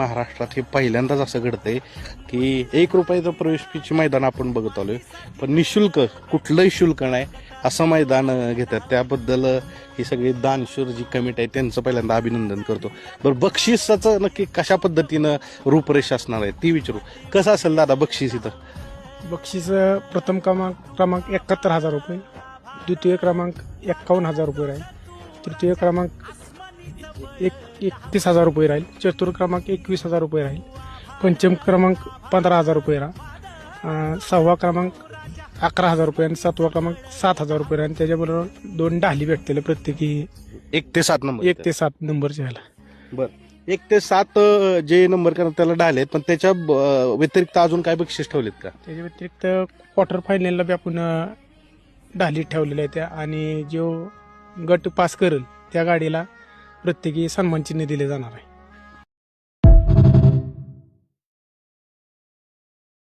महाराष्ट्रात हे पहिल्यांदाच असं घडतंय की ₹1 प्रवेश फीची मैदान आपण बघत आलोय, पण निशुल्क कुठलंही शुल्क नाही असं मैदान घेतात. त्याबद्दल ही सगळी दानशूर जी कमिटी आहे त्यांचं पहिल्यांदा अभिनंदन करतो. बरं, बक्षिसाचं नक्की कशा पद्धतीनं रूपरेषा असणार आहे ती विचारू. कसं असेल दादा बक्षीस इथं? बक्षीस प्रथम क्रमांक 71,000 रुपये, द्वितीय क्रमांक 51,000 रुपये राहील, तृतीय क्रमांक 31,000 रुपये राहील, चतुर्थ क्रमांक 21,000 रुपये राहील, पंचम क्रमांक 15,000 रुपये राहील, सहावा क्रमांक 11,000 रुपये आणि सातवा क्रमांक 7,000 रुपये राहील. त्याच्याबरोबर 2 ढाली भेटतील प्रत्येकी 1 ते 7 नंबर. 1 ते 7 नंबरच्या ह्याला. बरं, 1 ते 7 जे नंबर करतात त्याला ढाले, पण त्याच्या व्यतिरिक्त अजून काय बक्षीस ठेवलेत का? त्याच्या व्यतिरिक्त क्वार्टर फायनलला बी आपण ढाली ठेवलेल्या आहेत आणि जो गट पास करेल त्या गाडीला प्रत्येकी सन्मान चिन्ह दिले जाणार आहे.